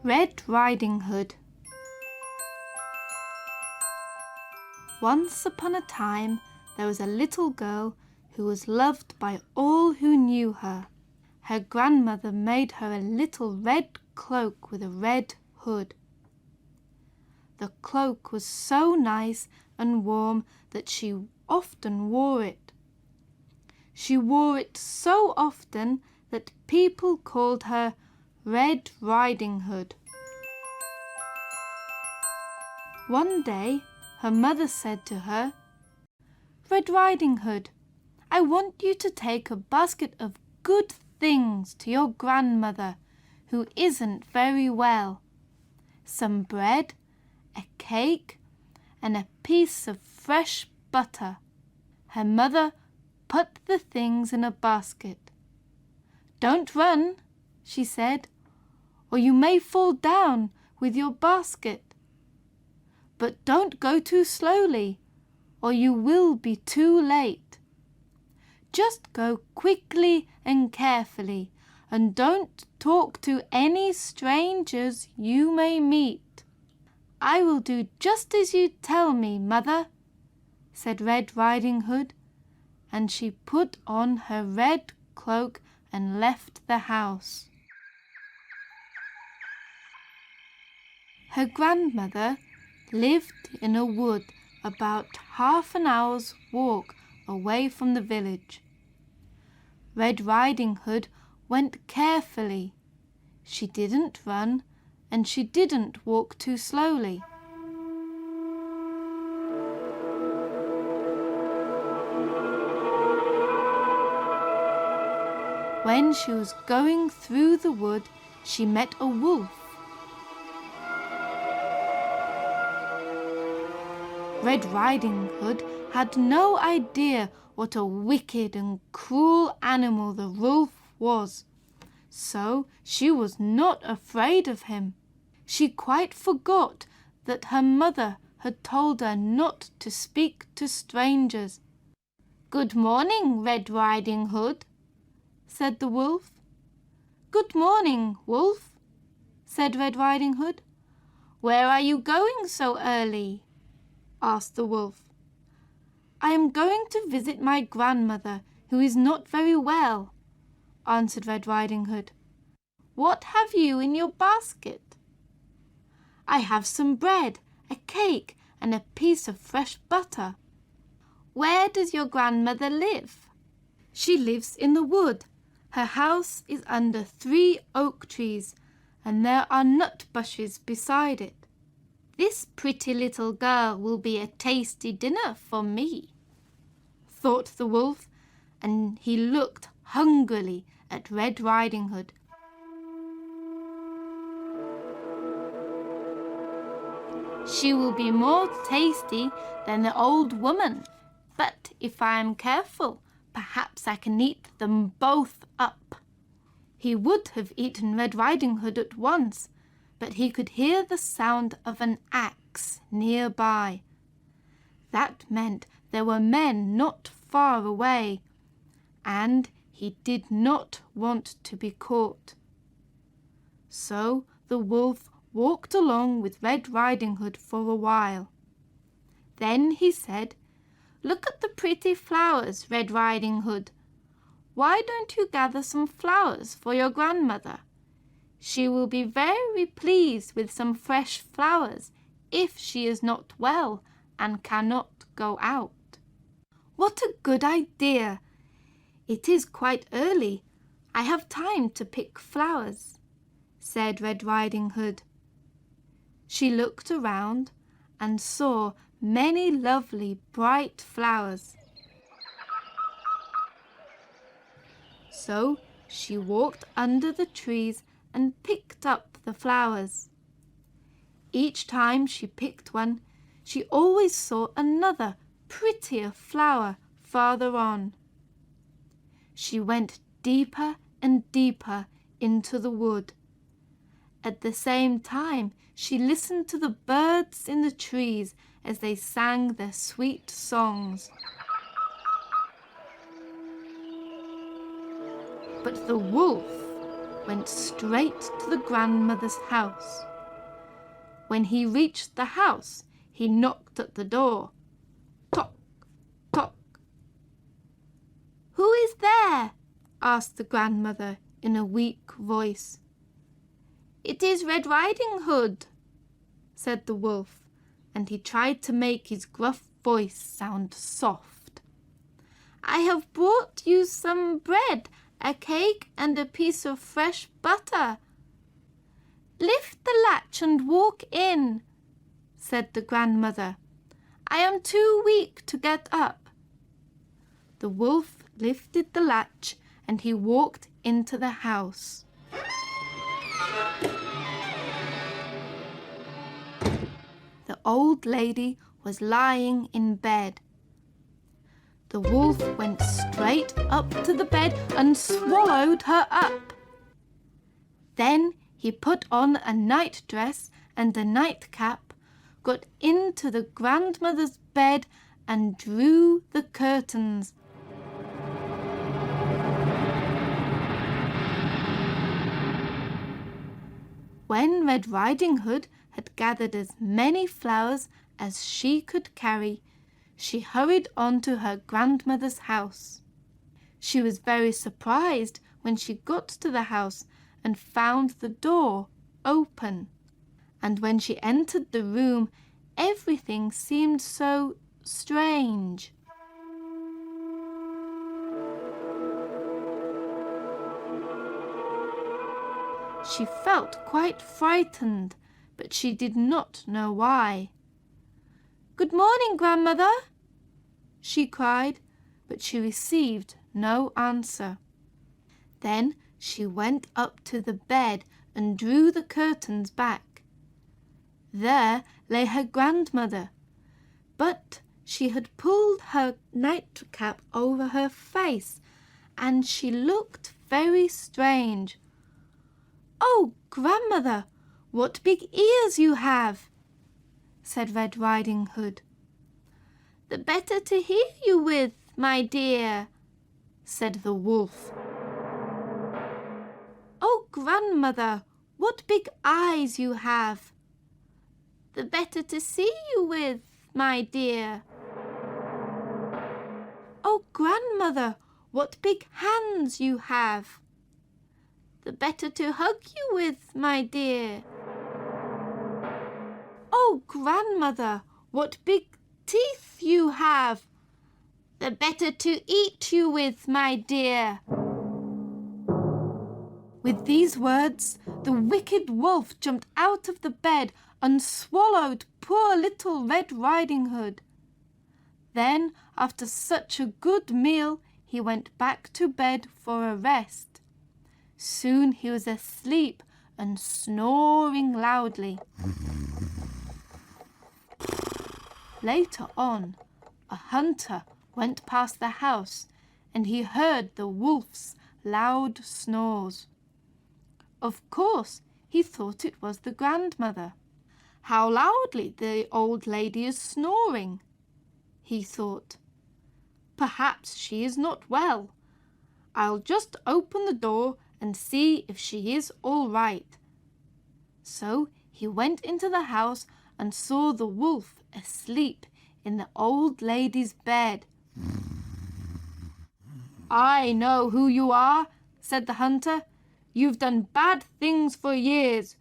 Red Riding Hood. Once upon a time, there was a little girl who was loved by all who knew her. Her grandmother made her a little red cloak with a red hood. The cloak was so nice and warm that she often wore it. She wore it so often that people called her Red Riding Hood. One day, her mother said to her, "Red Riding Hood, I want you to take a basket of good things to your grandmother, who isn't very well. Some bread, a cake, and a piece of fresh butter." Her mother put the things in a basket. "Don't run," she said, "or you may fall down with your basket. But don't go too slowly, or you will be too late. Just go quickly and carefully, and don't talk to any strangers you may meet." "I will do just as you tell me, Mother," said Red Riding Hood, and she put on her red cloak and left the house. Her grandmother lived in a wood about half an hour's walk away from the village. Red Riding Hood went carefully. She didn't run, and she didn't walk too slowly. When she was going through the wood, she met a wolf. Red Riding Hood had no idea what a wicked and cruel animal the wolf was, so she was not afraid of him. She quite forgot that her mother had told her not to speak to strangers. "Good morning, Red Riding Hood," said the wolf. "Good morning, Wolf," said Red Riding Hood. "Where are you going so early?" asked the wolf. "I am going to visit my grandmother, who is not very well," answered Red Riding Hood. "What have you in your basket?" "I have some bread, a cake, and a piece of fresh butter." "Where does your grandmother live?" "She lives in the wood. Her house is under 3 oak trees, and there are nut bushes beside it." "This pretty little girl will be a tasty dinner for me," thought the wolf, and he looked hungrily at Red Riding Hood. "She will be more tasty than the old woman, but if I am careful, perhaps I can eat them both up." He would have eaten Red Riding Hood at once, but he could hear the sound of an axe nearby. That meant there were men not far away, and he did not want to be caught. So the wolf walked along with Red Riding Hood for a while. Then he said, "Look at the pretty flowers, Red Riding Hood. Why don't you gather some flowers for your grandmother? She will be very pleased with some fresh flowers if she is not well and cannot go out." "What a good idea! It is quite early. I have time to pick flowers," said Red Riding Hood. She looked around and saw many lovely bright flowers. So she walked under the trees and picked up the flowers. Each time she picked one, she always saw another prettier flower farther on. She went deeper and deeper into the wood. At the same time, she listened to the birds in the trees as they sang their sweet songs. But the wolf went straight to the grandmother's house. When he reached the house, he knocked at the door. Tock, tock. "Who is there?" asked the grandmother in a weak voice. "It is Red Riding Hood," said the wolf, and he tried to make his gruff voice sound soft. "I have brought you some bread, a cake, and a piece of fresh butter." "Lift the latch and walk in," said the grandmother. "I am too weak to get up." The wolf lifted the latch and he walked into the house. The old lady was lying in bed. The wolf went straight up to the bed and swallowed her up. Then he put on a night dress and a nightcap, got into the grandmother's bed and drew the curtains. When Red Riding Hood had gathered as many flowers as she could carry, she hurried on to her grandmother's house. She was very surprised when she got to the house and found the door open. And when she entered the room, everything seemed so strange. She felt quite frightened, but she did not know why. "Good morning, grandmother," she cried, but she received no answer. Then she went up to the bed and drew the curtains back. There lay her grandmother, but she had pulled her nightcap over her face, and she looked very strange. "Oh, grandmother, what big ears you have!" said Red Riding Hood. "The better to hear you with, my dear," said the wolf. "Oh, grandmother, what big eyes you have!" "The better to see you with, my dear." "Oh, grandmother, what big hands you have!" "The better to hug you with, my dear." "Oh, grandmother, what big teeth you have!" "The better to eat you with, my dear." With these words, the wicked wolf jumped out of the bed and swallowed poor little Red Riding Hood. Then, after such a good meal, he went back to bed for a rest. Soon he was asleep and snoring loudly. Later on, a hunter went past the house and he heard the wolf's loud snores. Of course, he thought it was the grandmother. "How loudly the old lady is snoring," he thought. "Perhaps she is not well. I'll just open the door and see if she is all right." So he went into the house and saw the wolf asleep in the old lady's bed. "I know who you are," said the hunter. "You've done bad things for years.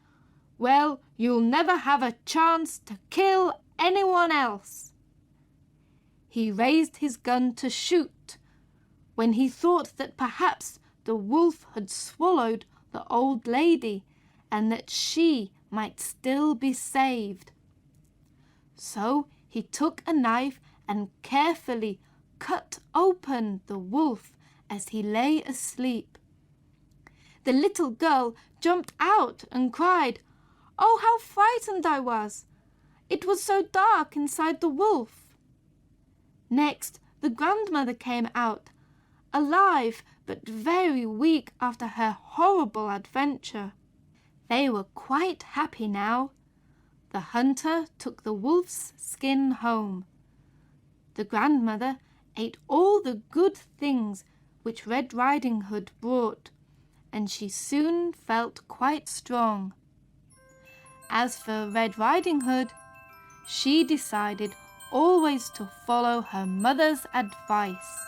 Well, you'll never have a chance to kill anyone else." He raised his gun to shoot when he thought that perhaps the wolf had swallowed the old lady and that she might still be saved. So he took a knife and carefully cut open the wolf as he lay asleep. The little girl jumped out and cried, "Oh, how frightened I was! It was so dark inside the wolf." Next, the grandmother came out, alive but very weak after her horrible adventure. They were quite happy now. The hunter took the wolf's skin home. The grandmother ate all the good things which Red Riding Hood brought, and she soon felt quite strong. As for Red Riding Hood, she decided always to follow her mother's advice.